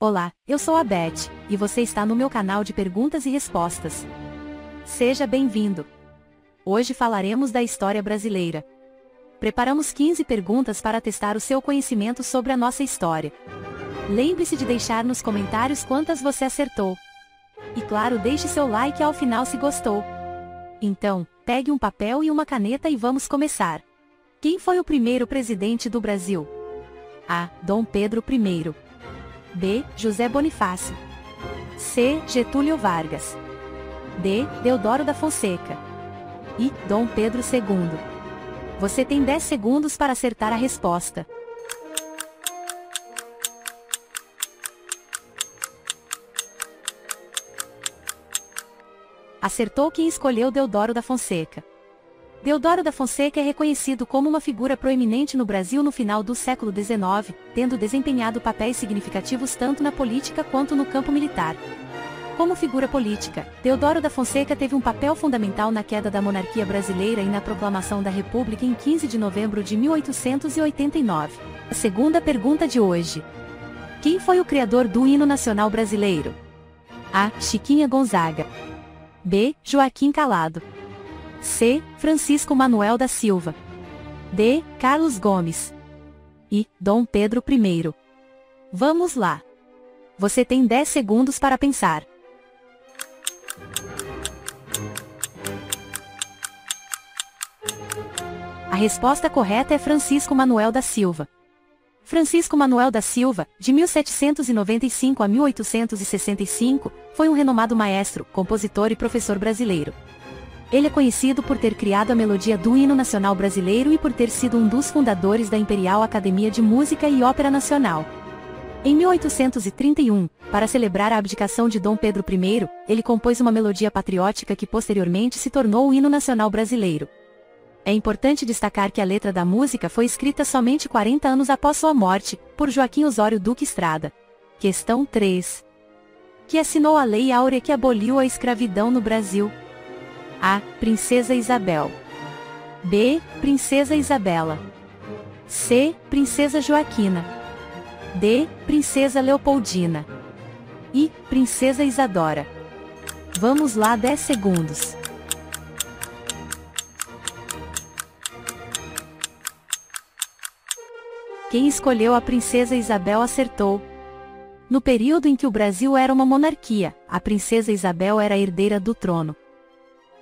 Olá, eu sou a Beth, e você está no meu canal de perguntas e respostas. Seja bem-vindo! Hoje falaremos da história brasileira. Preparamos 15 perguntas para testar o seu conhecimento sobre a nossa história. Lembre-se de deixar nos comentários quantas você acertou. E claro, deixe seu like ao final se gostou. Então, pegue um papel e uma caneta e vamos começar. Quem foi o primeiro presidente do Brasil? A. Dom Pedro I. B. José Bonifácio. C. Getúlio Vargas. D. Deodoro da Fonseca. E. Dom Pedro II. Você tem 10 segundos para acertar a resposta. Acertou quem escolheu Deodoro da Fonseca. Deodoro da Fonseca é reconhecido como uma figura proeminente no Brasil no final do século XIX, tendo desempenhado papéis significativos tanto na política quanto no campo militar. Como figura política, Deodoro da Fonseca teve um papel fundamental na queda da monarquia brasileira e na proclamação da República em 15 de novembro de 1889. A segunda pergunta de hoje. Quem foi o criador do hino nacional brasileiro? A. Chiquinha Gonzaga. B. Joaquim Calado. C. Francisco Manuel da Silva. D. Carlos Gomes. E. Dom Pedro I. Vamos lá! Você tem 10 segundos para pensar. A resposta correta é Francisco Manuel da Silva. Francisco Manuel da Silva, de 1795 a 1865, foi um renomado maestro, compositor e professor brasileiro. Ele é conhecido por ter criado a melodia do hino nacional brasileiro e por ter sido um dos fundadores da Imperial Academia de Música e Ópera Nacional. Em 1831, para celebrar a abdicação de Dom Pedro I, ele compôs uma melodia patriótica que posteriormente se tornou o hino nacional brasileiro. É importante destacar que a letra da música foi escrita somente 40 anos após sua morte, por Joaquim Osório Duque Estrada. Questão 3. Que assinou a Lei Áurea que aboliu a escravidão no Brasil? A. Princesa Isabel. B. Princesa Isabela. C. Princesa Joaquina. D. Princesa Leopoldina. E. Princesa Isadora. Vamos lá, 10 segundos. Quem escolheu a Princesa Isabel acertou. No período em que o Brasil era uma monarquia, a Princesa Isabel era a herdeira do trono.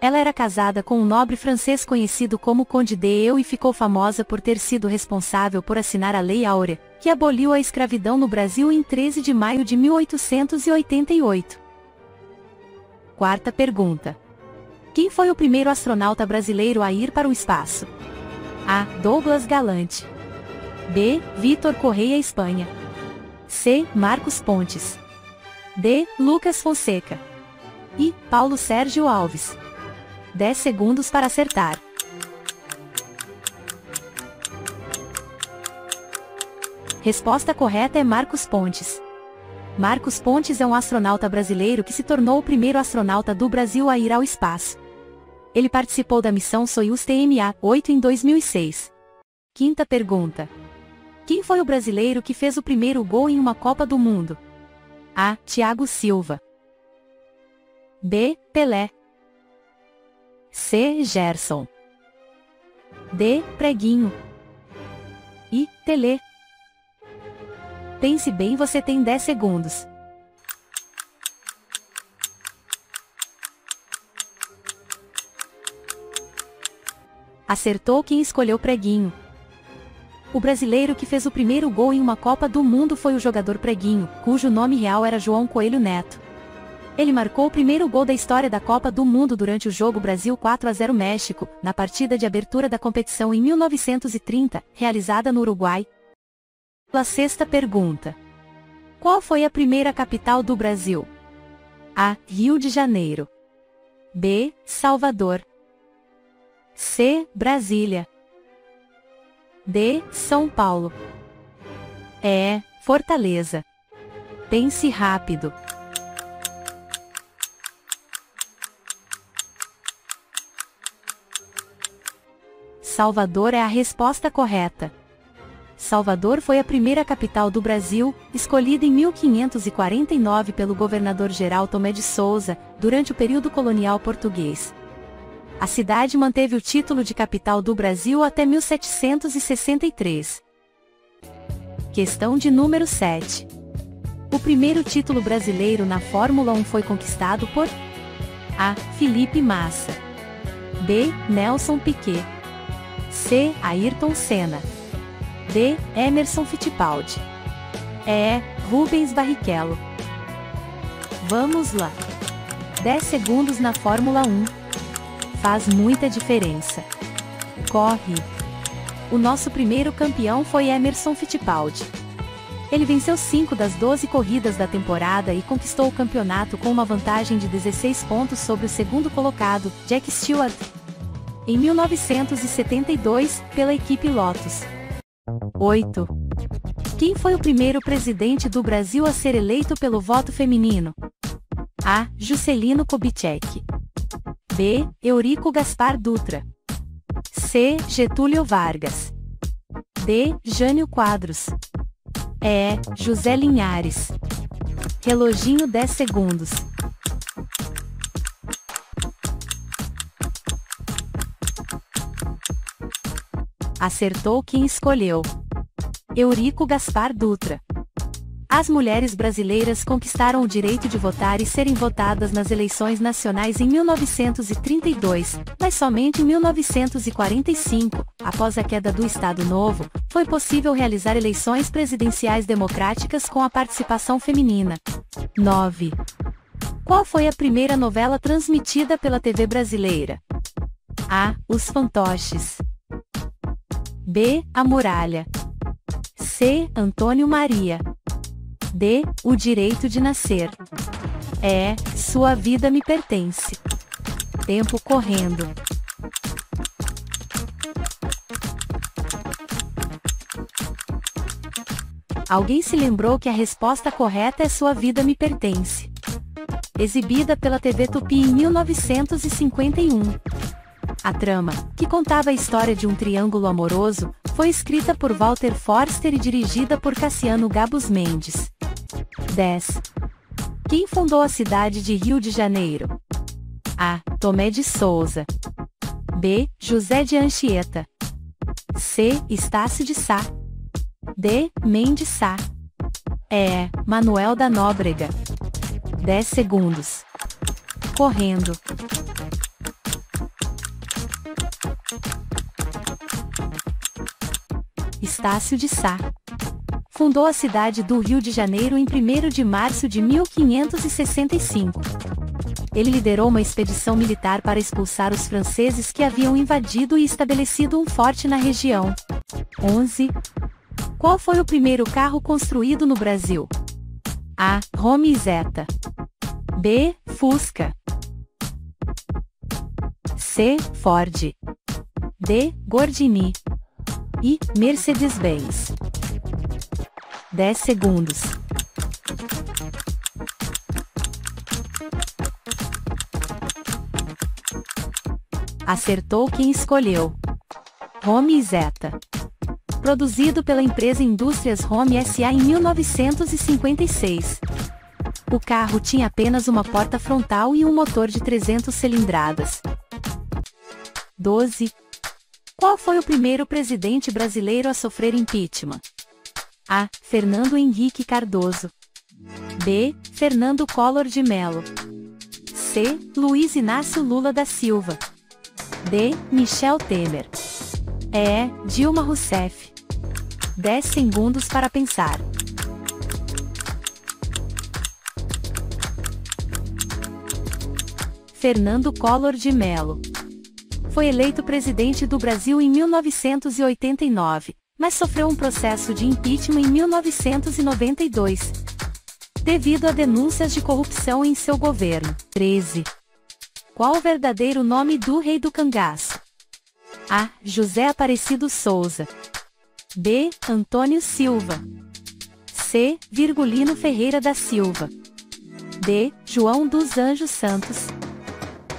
Ela era casada com um nobre francês conhecido como Conde de Eu e ficou famosa por ter sido responsável por assinar a Lei Áurea, que aboliu a escravidão no Brasil em 13 de maio de 1888. Quarta pergunta. Quem foi o primeiro astronauta brasileiro a ir para o espaço? A. Douglas Galante. B. Vítor Correia Espanha. C. Marcos Pontes. D. Lucas Fonseca. E. Paulo Sérgio Alves. 10 segundos para acertar. Resposta correta é Marcos Pontes. Marcos Pontes é um astronauta brasileiro que se tornou o primeiro astronauta do Brasil a ir ao espaço. Ele participou da missão Soyuz TMA-8 em 2006. Quinta pergunta. Quem foi o brasileiro que fez o primeiro gol em uma Copa do Mundo? A. Thiago Silva. B. Pelé. C. Gerson. D. Preguinho. E. Telê. Pense bem, você tem 10 segundos. Acertou quem escolheu Preguinho. O brasileiro que fez o primeiro gol em uma Copa do Mundo foi o jogador Preguinho, cujo nome real era João Coelho Neto. Ele marcou o primeiro gol da história da Copa do Mundo durante o jogo Brasil 4-0 México, na partida de abertura da competição em 1930, realizada no Uruguai. A sexta pergunta. Qual foi a primeira capital do Brasil? A. Rio de Janeiro. B. Salvador. C. Brasília. D. São Paulo. E. Fortaleza. Pense rápido. Salvador é a resposta correta. Salvador foi a primeira capital do Brasil, escolhida em 1549 pelo governador-geral Tomé de Souza, durante o período colonial português. A cidade manteve o título de capital do Brasil até 1763. Questão de número 7. O primeiro título brasileiro na Fórmula 1 foi conquistado por A. Felipe Massa, B. Nelson Piquet, C. Ayrton Senna, D. Emerson Fittipaldi, E. Rubens Barrichello. Vamos lá. 10 segundos na Fórmula 1. Faz muita diferença. Corre. O nosso primeiro campeão foi Emerson Fittipaldi. Ele venceu 5 das 12 corridas da temporada e conquistou o campeonato com uma vantagem de 16 pontos sobre o segundo colocado, Jack Stewart, em 1972, pela equipe Lotus. 8. Quem foi o primeiro presidente do Brasil a ser eleito pelo voto feminino? A. Juscelino Kubitschek, B. Eurico Gaspar Dutra, C. Getúlio Vargas, D. Jânio Quadros, E. José Linhares. Reloginho 10 segundos. Acertou quem escolheu. Eurico Gaspar Dutra. As mulheres brasileiras conquistaram o direito de votar e serem votadas nas eleições nacionais em 1932, mas somente em 1945, após a queda do Estado Novo, foi possível realizar eleições presidenciais democráticas com a participação feminina. 9. Qual foi a primeira novela transmitida pela TV brasileira? A. Os Fantoches, B. A Muralha, C. Antônio Maria, D. O Direito de Nascer, E. Sua Vida Me Pertence. Tempo correndo. Alguém se lembrou que a resposta correta é Sua Vida Me Pertence. Exibida pela TV Tupi em 1951. A trama, que contava a história de um triângulo amoroso, foi escrita por Walter Forster e dirigida por Cassiano Gabus Mendes. 10. Quem fundou a cidade de Rio de Janeiro? A. Tomé de Souza, B. José de Anchieta, C. Estácio de Sá, D. Mendes Sá, E. Manuel da Nóbrega. 10 segundos. Correndo. Estácio de Sá. Fundou a cidade do Rio de Janeiro em 1º de março de 1565. Ele liderou uma expedição militar para expulsar os franceses que haviam invadido e estabelecido um forte na região. 11. Qual foi o primeiro carro construído no Brasil? A. Rome Zeta, B. Fusca, C. Ford, D. Gordini e Mercedes-Benz. 10 segundos. Acertou quem escolheu. Rome Zeta. Produzido pela empresa Indústrias Rome S.A. em 1956. O carro tinha apenas uma porta frontal e um motor de 300 cilindradas. 12. Qual foi o primeiro presidente brasileiro a sofrer impeachment? A. Fernando Henrique Cardoso, B. Fernando Collor de Mello, C. Luiz Inácio Lula da Silva, D. Michel Temer, E. Dilma Rousseff. 10 segundos para pensar. Fernando Collor de Mello. Foi eleito presidente do Brasil em 1989, mas sofreu um processo de impeachment em 1992, devido a denúncias de corrupção em seu governo. 13. Qual o verdadeiro nome do rei do cangaço? A. José Aparecido Souza, B. Antônio Silva, C. Virgulino Ferreira da Silva, D. João dos Anjos Santos,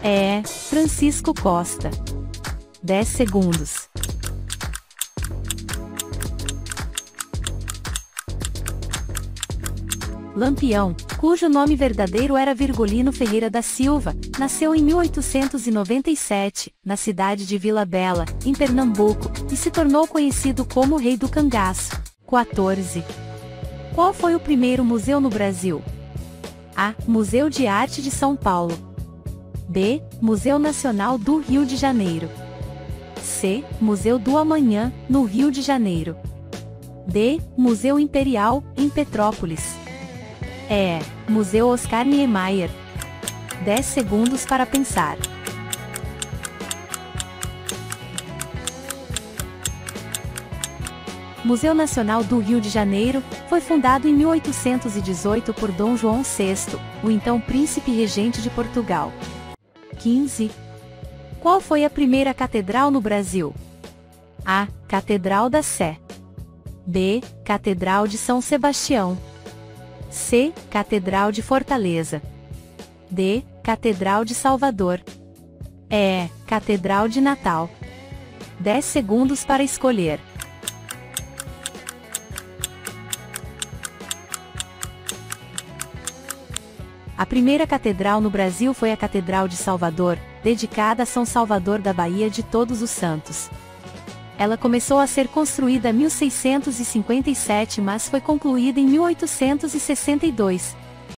E. Francisco Costa. 10 segundos. Lampião, cujo nome verdadeiro era Virgulino Ferreira da Silva, nasceu em 1897, na cidade de Vila Bela, em Pernambuco, e se tornou conhecido como Rei do Cangaço. 14. Qual foi o primeiro museu no Brasil? A. Museu de Arte de São Paulo. B. Museu Nacional do Rio de Janeiro. C. Museu do Amanhã, no Rio de Janeiro. D. Museu Imperial, em Petrópolis. E. Museu Oscar Niemeyer. 10 segundos para pensar. Museu Nacional do Rio de Janeiro foi fundado em 1818 por Dom João VI, o então príncipe regente de Portugal. 15. Qual foi a primeira catedral no Brasil? A. Catedral da Sé. B. Catedral de São Sebastião. C. Catedral de Fortaleza. D. Catedral de Salvador. E. Catedral de Natal. 10 segundos para escolher. A primeira catedral no Brasil foi a Catedral de Salvador, dedicada a São Salvador da Bahia de Todos os Santos. Ela começou a ser construída em 1657, mas foi concluída em 1862.